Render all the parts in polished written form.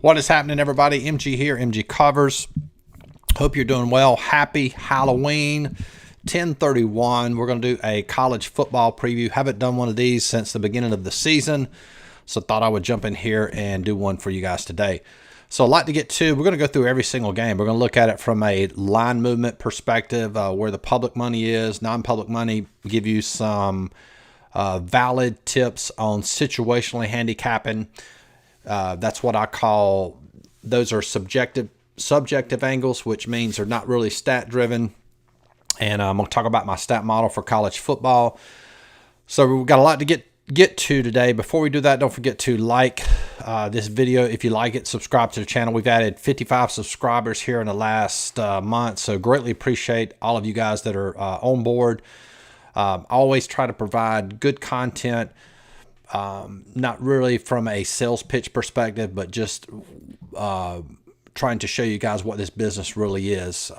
What is happening, everybody? MG here, MGCovers. Hope you're doing well. Happy Halloween. 10/31. We're going to do a college football preview. Haven't done one of these since the beginning of the season, so thought I would jump in here and do one for you guys today. So I'd like to get to, we're going to go through every single game. We're going to look at it from a line movement perspective, where the public money is, non-public money, give you some valid tips on situationally handicapping. That's what I call, those are subjective angles, which means they're not really stat driven. And I'm going to talk about my stat model for college football. So we've got a lot to get to today. Before we do that, don't forget to like this video if you like it. Subscribe to the channel. We've added 55 subscribers here in the last month, so greatly appreciate all of you guys that are on board. Always try to provide good content, not really from a sales pitch perspective, but just trying to show you guys what this business really is,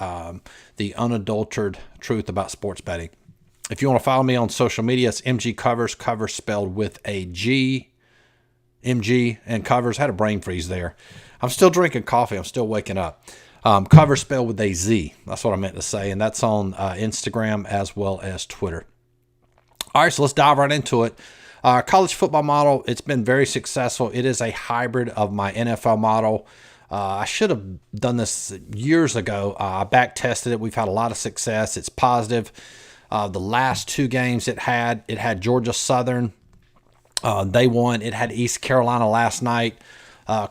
the unadulterated truth about sports betting. If you want to follow me on social media, it's MGCovers, cover spelled with a G, MG and covers. I had a brain freeze there. I'm still drinking coffee. I'm still waking up. Cover spelled with a Z. That's what I meant to say, and that's on Instagram as well as Twitter. All right, so let's dive right into it. College football model, it's been very successful. It is a hybrid of my NFL model. I should have done this years ago. I back tested it. We've had a lot of success. It's positive. The last two games it had Georgia Southern. They won. It had East Carolina last night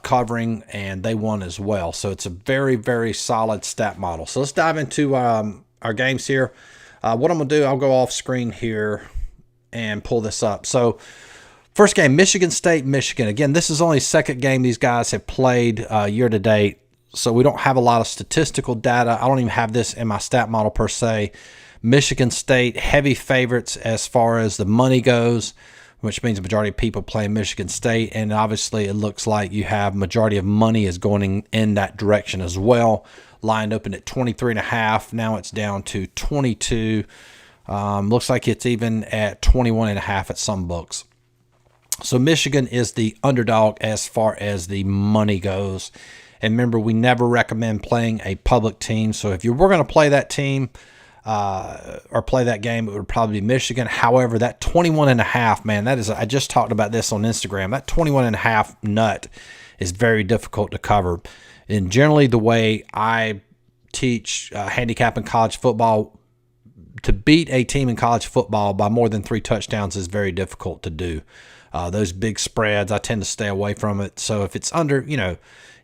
covering, and they won as well. So it's a very, very solid stat model. So let's dive into our games here. What I'm going to do, I'll go off screen here and pull this up. So first game, Michigan State, Michigan. Again, this is only the second game these guys have played year to date, so we don't have a lot of statistical data. I don't even have this in my stat model per se. Michigan State, heavy favorites as far as the money goes, which means the majority of people play Michigan State, and obviously it looks like you have majority of money is going in that direction as well. Line opened at 23.5. Now it's down to 22. Looks like it's even at 21.5 at some books. So Michigan is the underdog as far as the money goes. And remember, we never recommend playing a public team. So if you were going to play that team or play that game, it would probably be Michigan. However, that 21.5, man, that is, I just talked about this on Instagram. That 21.5 nut is very difficult to cover. And generally the way I teach handicapping college football, to beat a team in college football by more than 3 touchdowns is very difficult to do. Those big spreads, I tend to stay away from it. So if it's under,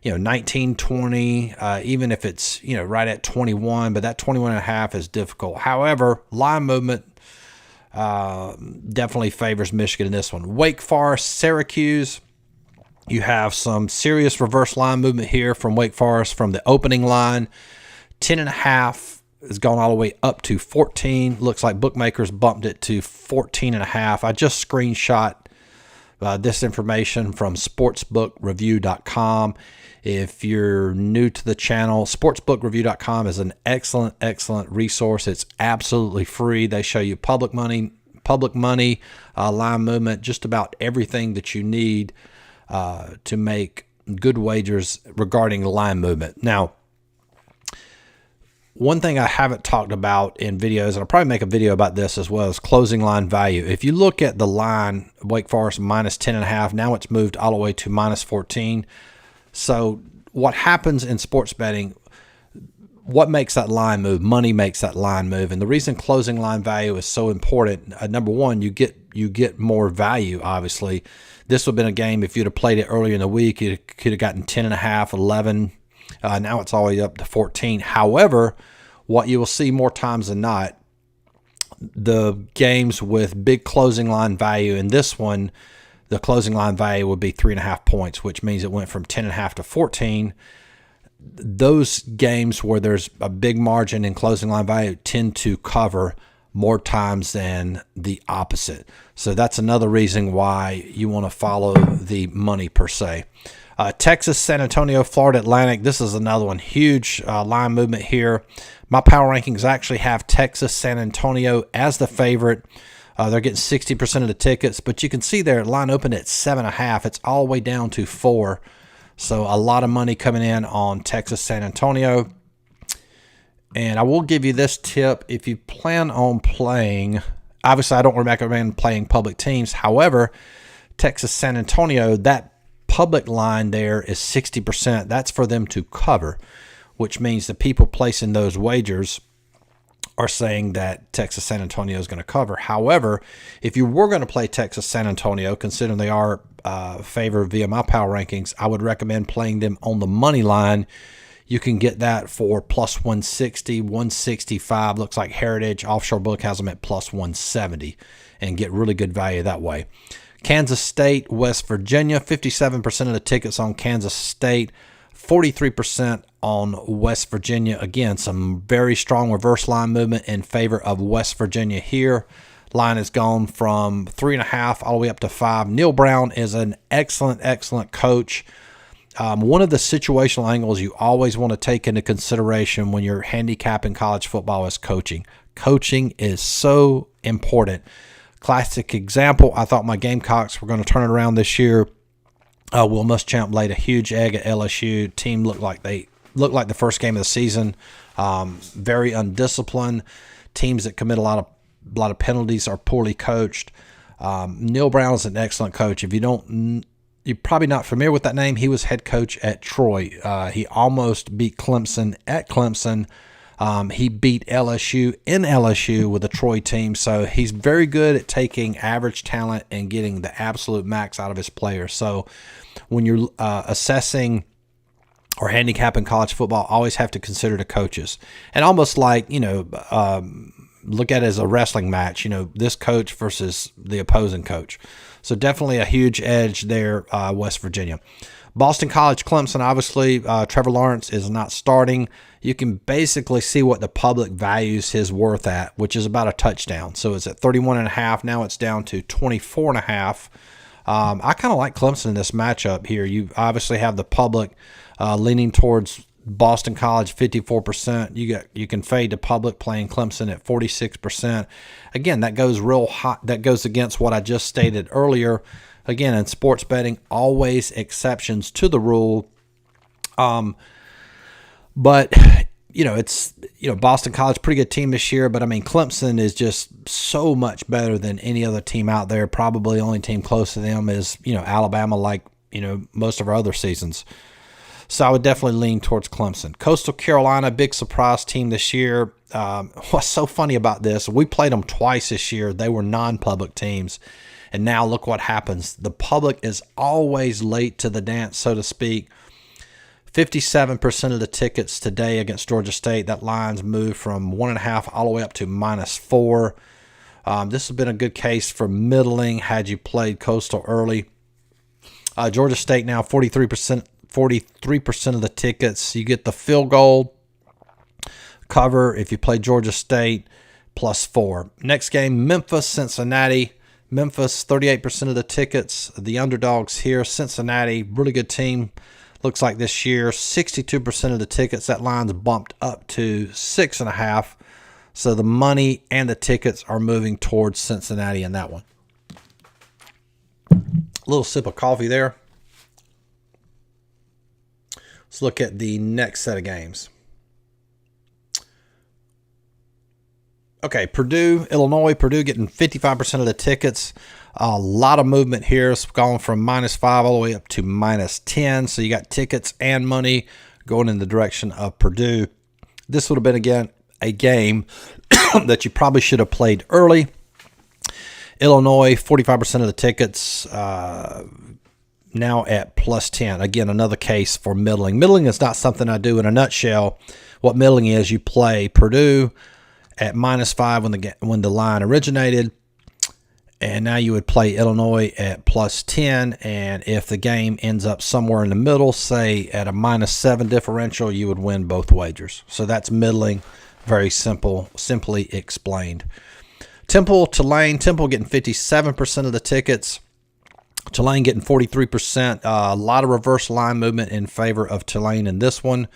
19, 20, even if it's, right at 21, but that 21.5 is difficult. However, line movement definitely favors Michigan in this one. Wake Forest, Syracuse. You have some serious reverse line movement here from Wake Forest from the opening line. 10.5 has gone all the way up to 14. Looks like bookmakers bumped it to 14.5. I just screenshot this information from sportsbookreview.com. If you're new to the channel, sportsbookreview.com is an excellent, excellent resource. It's absolutely free. They show you public money, line movement, just about everything that you need to make good wagers regarding line movement. Now, one thing I haven't talked about in videos, and I'll probably make a video about this as well, is closing line value. If you look at the line, Wake Forest minus 10.5, now it's moved all the way to minus 14. So what happens in sports betting, what makes that line move? Money makes that line move. And the reason closing line value is so important, number one, you get more value, obviously. This would have been a game, if you'd have played it earlier in the week, you could have gotten 10.5, 11. Now it's all the way up to 14. However, what you will see more times than not, the games with big closing line value, in this one, the closing line value would be 3.5 points, which means it went from 10.5 to 14. Those games where there's a big margin in closing line value tend to cover more times than the opposite. So that's another reason why you want to follow the money per se. Texas, San Antonio, Florida Atlantic. This is another one. Huge line movement here. My power rankings actually have Texas, San Antonio as the favorite. They're getting 60% of the tickets, but you can see their line open at 7.5. It's all the way down to 4. So a lot of money coming in on Texas San Antonio. And I will give you this tip. If you plan on playing, obviously I don't recommend playing public teams. However, Texas San Antonio, that public line there is 60%. That's for them to cover, which means the people placing those wagers are saying that Texas San Antonio is going to cover. However, if you were going to play Texas San Antonio, considering they are favored via my power rankings, I would recommend playing them on the money line. You can get that for plus 160, 165. Looks like Heritage Offshore Book has them at plus 170 and get really good value that way. Kansas State, West Virginia, 57% of the tickets on Kansas State, 43% on West Virginia. Again, some very strong reverse line movement in favor of West Virginia here. Line has gone from 3.5 all the way up to 5. Neil Brown is an excellent coach. One of the situational angles you always want to take into consideration when you're handicapping college football is coaching. Coaching is so important. Classic example, I thought my Gamecocks were going to turn it around this year. Will Muschamp laid a huge egg at LSU. Team looked like the first game of the season. Very undisciplined. Teams that commit a lot of penalties are poorly coached. Neil Brown is an excellent coach. If you're probably not familiar with that name. He was head coach at Troy. He almost beat Clemson at Clemson. He beat LSU in LSU with the Troy team. So he's very good at taking average talent and getting the absolute max out of his players. So when you're assessing or handicapping college football, always have to consider the coaches. And almost like, look at it as a wrestling match, this coach versus the opposing coach. So definitely a huge edge there, West Virginia. Boston College, Clemson, obviously, Trevor Lawrence is not starting. You can basically see what the public values his worth at, which is about a touchdown. So it's at 31.5. Now it's down to 24.5. I kind of like Clemson in this matchup here. You obviously have the public leaning towards Boston College 54%. You can fade the public playing Clemson at 46%. Again, that goes real hot. That goes against what I just stated earlier. Again, in sports betting, always exceptions to the rule. But it's Boston College, pretty good team this year. But I mean, Clemson is just so much better than any other team out there. Probably the only team close to them is Alabama, like most of our other seasons. So I would definitely lean towards Clemson. Coastal Carolina, big surprise team this year. What's so funny about this, we played them twice this year. They were non-public teams. And now look what happens. The public is always late to the dance, so to speak. 57% of the tickets today against Georgia State. That line's moved from 1.5 all the way up to -4. This has been a good case for middling had you played Coastal early. Georgia State now 43% of the tickets. You get the field goal cover if you play Georgia State +4. Next game, Memphis, Cincinnati. Memphis, 38% of the tickets. The underdogs here. Cincinnati, really good team. Looks like this year, 62% of the tickets. That line's bumped up to 6.5. So the money and the tickets are moving towards Cincinnati in that one. A little sip of coffee there. Let's look at the next set of games. Okay, Purdue, Illinois. Purdue getting 55% of the tickets. A lot of movement here. It's gone from -5 all the way up to -10. So you got tickets and money going in the direction of Purdue. This would have been, again, a game that you probably should have played early. Illinois, 45% of the tickets. Now at +10. Again, another case for middling. Middling is not something I do in a nutshell. What middling is, you play Purdue at -5 when the line originated, and now you would play Illinois at +10, and if the game ends up somewhere in the middle, say at a -7 differential, you would win both wagers. So that's middling, very simply explained. Temple, Tulane. Temple getting 57% of the tickets. Tulane getting 43%. A lot of reverse line movement in favor of Tulane in this one.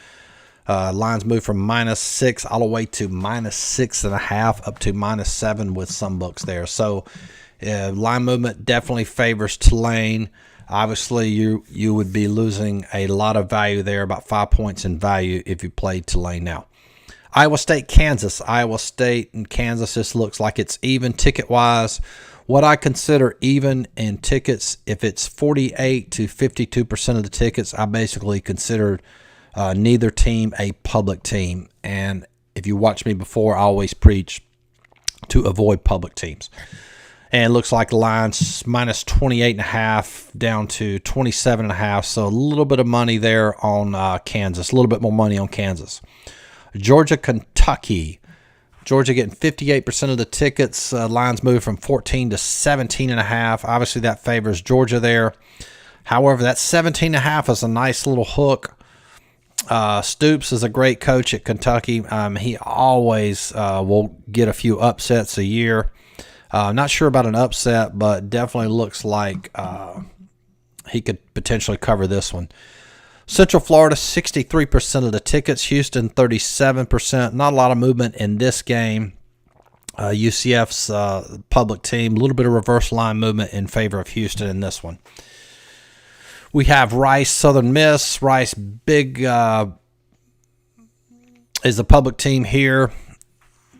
Lines move from -6 all the way to -6.5 up to -7 with some books there. So line movement definitely favors Tulane. Obviously, you would be losing a lot of value there, about 5 points in value if you played Tulane now. Iowa State, Kansas. Iowa State and Kansas, this looks like it's even ticket-wise. What I consider even in tickets, if it's 48 to 52% of the tickets, I basically consider neither team a public team. And if you watch me before, I always preach to avoid public teams. And it looks like the line's minus 28.5 down to 27.5. So a little bit of money there on Kansas, a little bit more money on Kansas. Georgia, Kentucky. Georgia getting 58% of the tickets. Lines move from 14 to 17.5. Obviously, that favors Georgia there. However, that 17.5 is a nice little hook. Stoops is a great coach at Kentucky. He always will get a few upsets a year. Not sure about an upset, but definitely looks like he could potentially cover this one. Central Florida, 63% of the tickets. Houston, 37%. Not a lot of movement in this game. UCF's public team, a little bit of reverse line movement in favor of Houston in this one. We have Rice, Southern Miss. Rice, big is the public team here.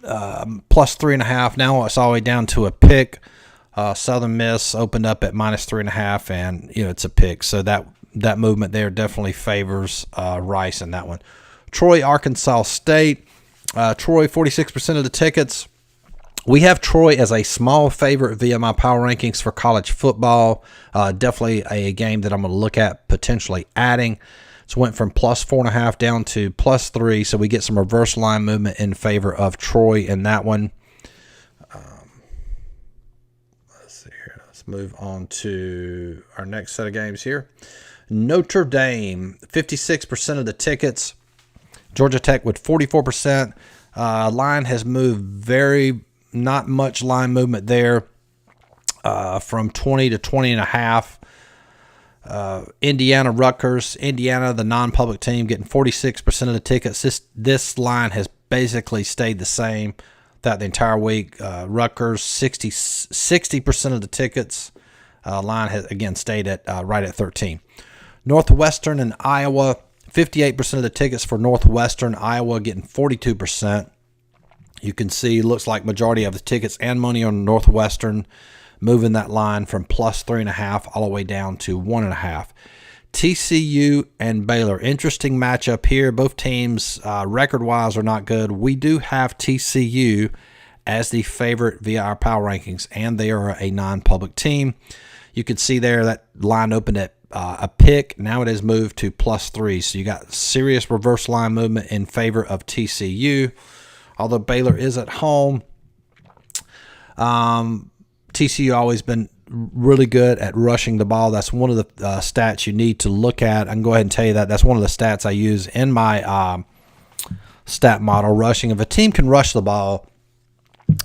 Plus 3.5. Now it's all the way down to a pick. Southern Miss opened up at minus 3.5, and it's a pick. So that movement there definitely favors Rice in that one. Troy, Arkansas State. Troy, 46% of the tickets. We have Troy as a small favorite via my power rankings for college football. Definitely a game that I'm going to look at potentially adding. So went from plus 4.5 down to plus 3. So we get some reverse line movement in favor of Troy in that one. Let's see here. Let's move on to our next set of games here. Notre Dame, 56% of the tickets. Georgia Tech with 44%. Line has moved not much line movement there from 20 to 20.5. Indiana, Rutgers. Indiana, the non-public team, getting 46% of the tickets. This line has basically stayed the same throughout the entire week. Rutgers, 60% of the tickets. Line has, again, stayed at right at 13. Northwestern and Iowa, 58% of the tickets for Northwestern. Iowa getting 42%. You can see, looks like majority of the tickets and money on Northwestern, moving that line from plus 3.5 all the way down to 1.5. TCU and Baylor, interesting matchup here. Both teams, record-wise, are not good. We do have TCU as the favorite via our power rankings, and they are a non-public team. You can see there that line opened at a pick. Now it has moved to plus 3. So you got serious reverse line movement in favor of TCU. Although Baylor is at home, TCU always been really good at rushing the ball. That's one of the stats you need to look at. I can go ahead and tell you that. That's one of the stats I use in my stat model, rushing. If a team can rush the ball,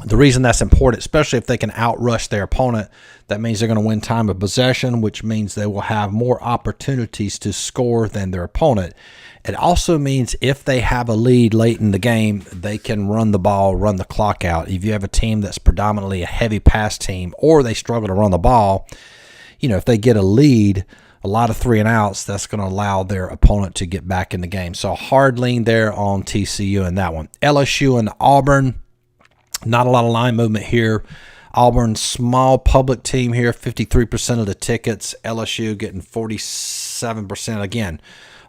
the reason that's important, especially if they can outrush their opponent, that means they're going to win time of possession, which means they will have more opportunities to score than their opponent. It also means if they have a lead late in the game, they can run the ball, run the clock out. If you have a team that's predominantly a heavy pass team, or they struggle to run the ball, if they get a lead, a lot of 3 and outs, that's going to allow their opponent to get back in the game. So hard lean there on TCU in that one. LSU and Auburn, not a lot of line movement here. Auburn, small public team here, 53% of the tickets. LSU getting 47%. Again,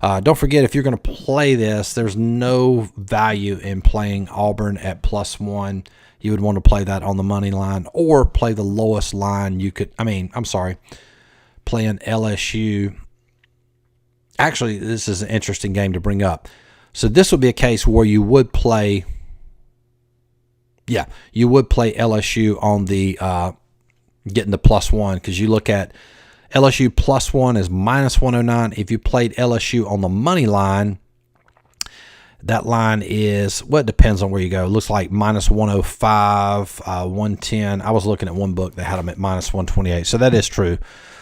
don't forget, if you're going to play this, there's no value in playing Auburn at plus 1. You would want to play that on the money line or play the lowest line you could. Playing LSU. Actually, this is an interesting game to bring up. So this would be a case where you would play. Yeah, you would play LSU on the getting the plus 1, because you look at LSU plus 1 is minus 109. If you played LSU on the money line, that line is, well, it depends on where you go. It looks like minus 105, 110. I was looking at one book that had them at minus 128. So that is true.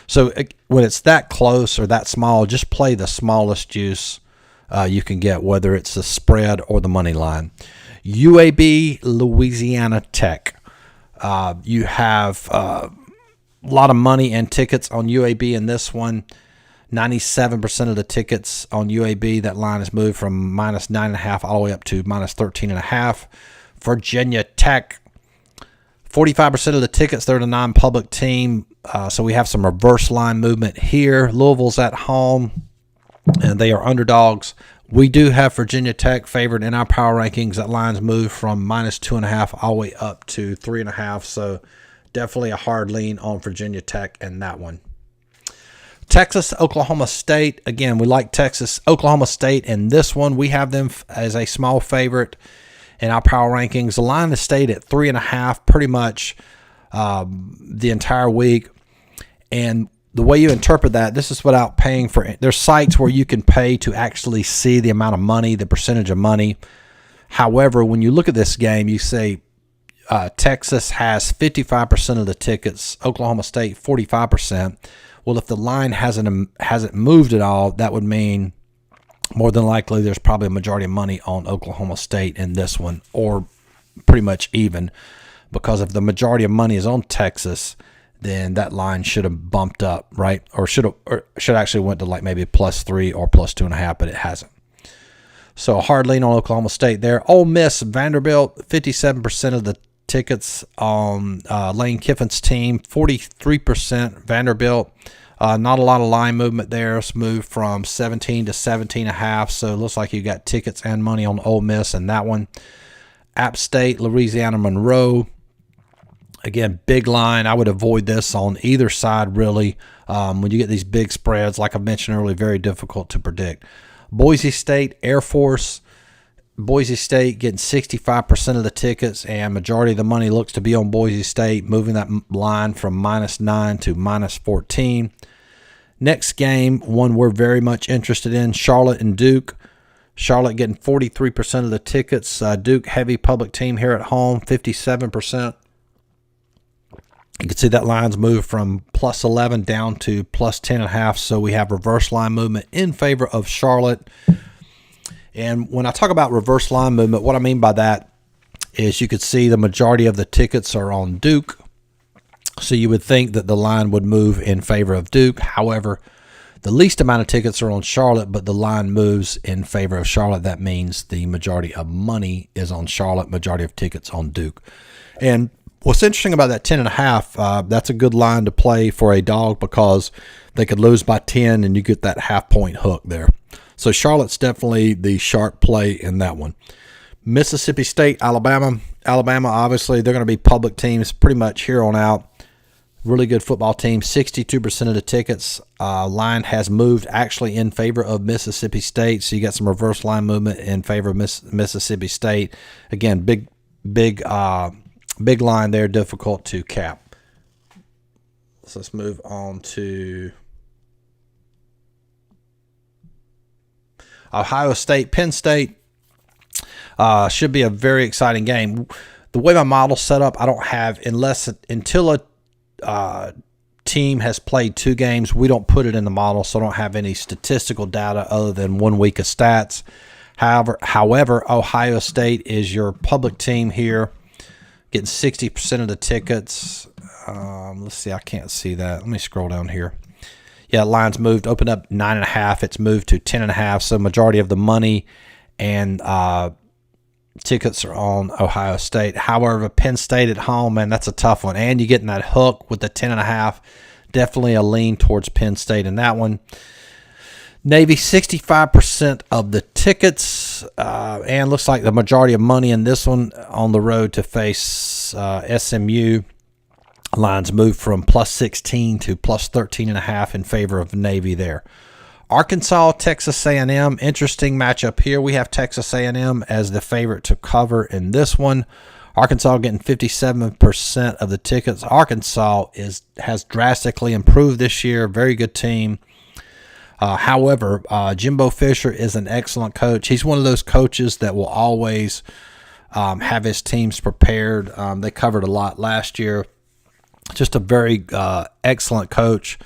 So when it's that close or that small, just play the smallest juice you can get, whether it's the spread or the money line. UAB, Louisiana Tech. You have A lot of money and tickets on UAB in this one. 97% of the tickets on UAB, that line has moved from -9.5 all the way up to -13.5. Virginia Tech, 45% of the tickets, they're the non-public team. So we have some reverse line movement here. Louisville's at home, and they are underdogs. We do have Virginia Tech favored in our power rankings. That line's moved from -2.5 all the way up to 3.5. So definitely a hard lean on Virginia Tech in that one. Texas, Oklahoma State. Again, we like Texas, Oklahoma State in this one. We have them as a small favorite in our power rankings. The line has stayed at 3.5 pretty much the entire week. And the way you interpret that, this is without paying for it. There's sites where you can pay to actually see the amount of money, the percentage of money. However, when you look at this game, you say Texas has 55% of the tickets, Oklahoma State 45%. Well, if the line hasn't moved at all, that would mean more than likely there's probably a majority of money on Oklahoma State in this one, or pretty much even, because if the majority of money is on Texas, then that line should have bumped up, right? Or should actually went to like maybe +3 or +2.5, but it hasn't. So a hard lean on Oklahoma State there. Ole Miss, Vanderbilt, 57% of the tickets on Lane Kiffin's team, 43% Vanderbilt. Not a lot of line movement there. It's moved from 17 to 17.5, so it looks like you got tickets and money on Ole Miss in that one. App State, Louisiana Monroe. Again, big line. I would avoid this on either side, really. When you get these big spreads, like I mentioned earlier, very difficult to predict. Boise State, Air Force. Boise State getting 65% of the tickets, and majority of the money looks to be on Boise State, moving that line from -9 to -14. Next game, one we're very much interested in, Charlotte and Duke. Charlotte getting 43% of the tickets. Duke, heavy public team here at home, 57%. You can see that line's moved from +11 down to +10.5, so we have reverse line movement in favor of Charlotte. And when I talk about reverse line movement, what I mean by that is you could see the majority of the tickets are on Duke. So you would think that the line would move in favor of Duke. However, the least amount of tickets are on Charlotte, but the line moves in favor of Charlotte. That means the majority of money is on Charlotte, majority of tickets on Duke. And what's interesting about that 10.5, that's a good line to play for a dog because they could lose by 10 and you get that half-point hook there. So Charlotte's definitely the sharp play in that one. Mississippi State, Alabama. Alabama, obviously, they're going to be public teams pretty much here on out. Really good football team. 62% of the tickets. Line has moved actually in favor of Mississippi State. So you got some reverse line movement in favor of Mississippi State. Again, big line there, difficult to cap. So let's move on to Ohio State, Penn State. Should be a very exciting game. The way my model's set up, I don't have, until a team has played 2 games, we don't put it in the model, so I don't have any statistical data other than 1 week of stats. However, Ohio State is your public team here, getting 60% of the tickets. Let's see, I can't see that. Let me scroll down here. Yeah, line's moved, opened up 9.5. It's moved to 10.5. So majority of the money and tickets are on Ohio State. However, Penn State at home, man, that's a tough one. And you're getting that hook with the 10.5. Definitely a lean towards Penn State in that one. Navy, 65% of the tickets, and looks like the majority of money in this one on the road to face SMU. Lines moved from +16 to +13.5 in favor of Navy there. Arkansas, Texas A&M, interesting matchup here. We have Texas A&M as the favorite to cover in this one. Arkansas getting 57% of the tickets. Arkansas has drastically improved this year. Very good team. However, Jimbo Fisher is an excellent coach. He's one of those coaches that will always have his teams prepared. They covered a lot last year. Just a very excellent coach.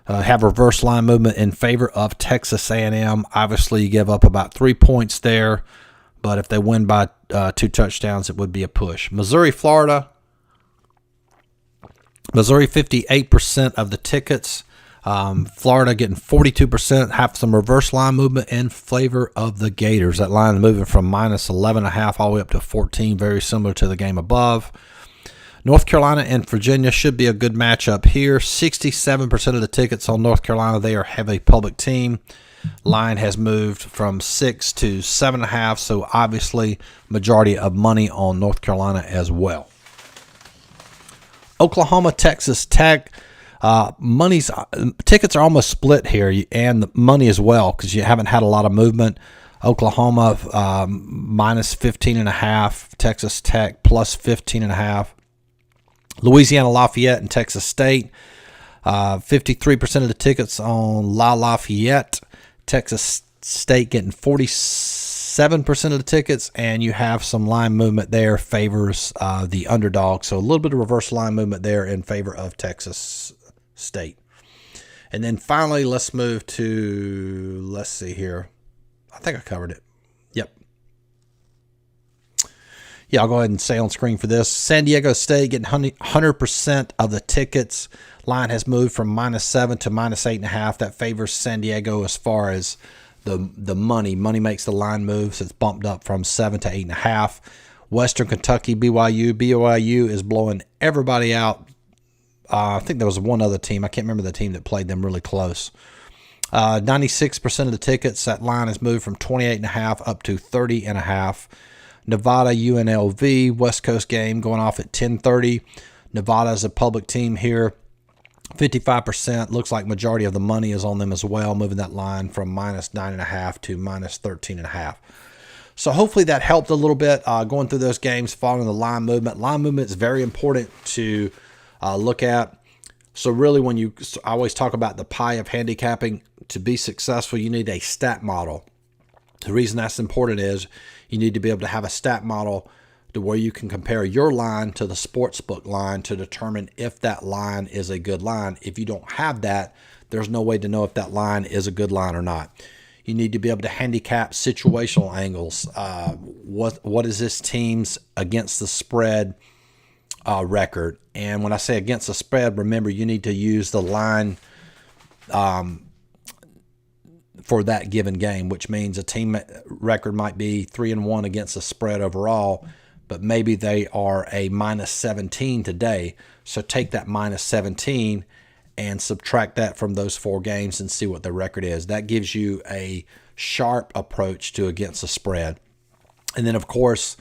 Have reverse line movement in favor of Texas A&M. Obviously, you give up about 3 points there, but if they win by 2 touchdowns, it would be a push. Missouri, Florida. Missouri 58% of the tickets. Florida getting 42%, have some reverse line movement in favor of the Gators. That line moving from minus 11.5 all the way up to 14, very similar to the game above. North Carolina and Virginia should be a good matchup here. 67% of the tickets on North Carolina. They are heavy public team. Line has moved from 6 to 7.5, so obviously majority of money on North Carolina as well. Oklahoma, Texas Tech. Tickets are almost split here, and the money as well, because you haven't had a lot of movement. Oklahoma minus 15.5, Texas Tech plus 15.5. Louisiana Lafayette and Texas State. 53% of the tickets on Lafayette. Texas State getting 47% of the tickets, and you have some line movement there favors the underdog. So a little bit of reverse line movement there in favor of Texas State. And then finally, let's move to, let's see here. I think I covered it. Yep. Yeah, I'll go ahead and say on screen for this. San Diego State getting 100% of the tickets. Line has moved from minus 7 to minus 8.5. That favors San Diego as far as the money. Money makes the line move, so it's bumped up from 7 to 8.5. Western Kentucky, BYU. BYU is blowing everybody out. I think there was one other team. I can't remember the team that played them really close. 96% of the tickets. That line has moved from 28.5 up to 30.5. Nevada, UNLV, West Coast game going off at 10:30. Nevada is a public team here. 55%. Looks like majority of the money is on them as well, moving that line from minus 9.5 to minus 13.5. So hopefully that helped a little bit going through those games, following the line movement. Line movement is very important to look at. So really, I always talk about the pie of handicapping. To be successful, you need a stat model. The reason that's important is you need to be able to have a stat model to where you can compare your line to the sportsbook line to determine if that line is a good line. If you don't have that, there's no way to know if that line is a good line or not. You need to be able to handicap situational angles. What is this team's against the spread record? And when I say against the spread, remember you need to use the line for that given game, which means a team record might be 3-1 against the spread overall, but maybe they are a minus 17 today. So take that minus 17 and subtract that from those 4 games and see what the record is. That gives you a sharp approach to against the spread. And then, of course,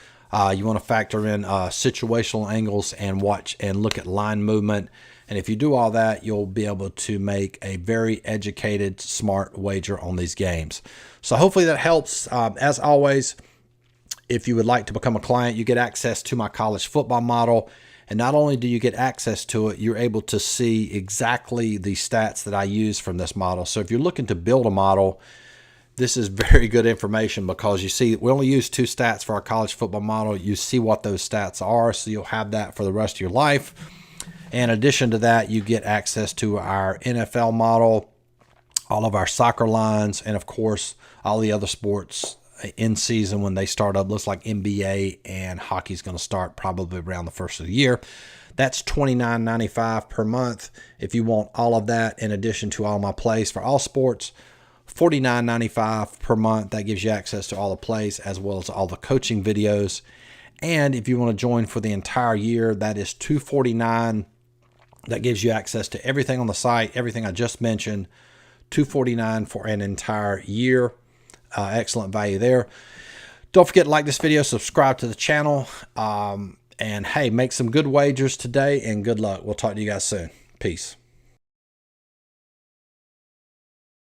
you want to factor in situational angles and watch and look at line movement. And if you do all that, you'll be able to make a very educated, smart wager on these games. So hopefully that helps. As always, if you would like to become a client, you get access to my college football model. And not only do you get access to it, you're able to see exactly the stats that I use from this model. So if you're looking to build a model, this is very good information, because you see we only use 2 stats for our college football model. You see what those stats are, so you'll have that for the rest of your life. In addition to that, you get access to our NFL model, all of our soccer lines, and of course, all the other sports in season when they start up. Looks like NBA and hockey is going to start probably around the first of the year. That's $29.95 per month. If you want all of that in addition to all my plays for all sports, $49.95 per month. That gives you access to all the plays as well as all the coaching videos. And if you want to join for the entire year, that is $249. That gives you access to everything on the site, everything I just mentioned. $249 for an entire year. Excellent value there. Don't forget to like this video, subscribe to the channel, and hey, make some good wagers today, and good luck. We'll talk to you guys soon. Peace.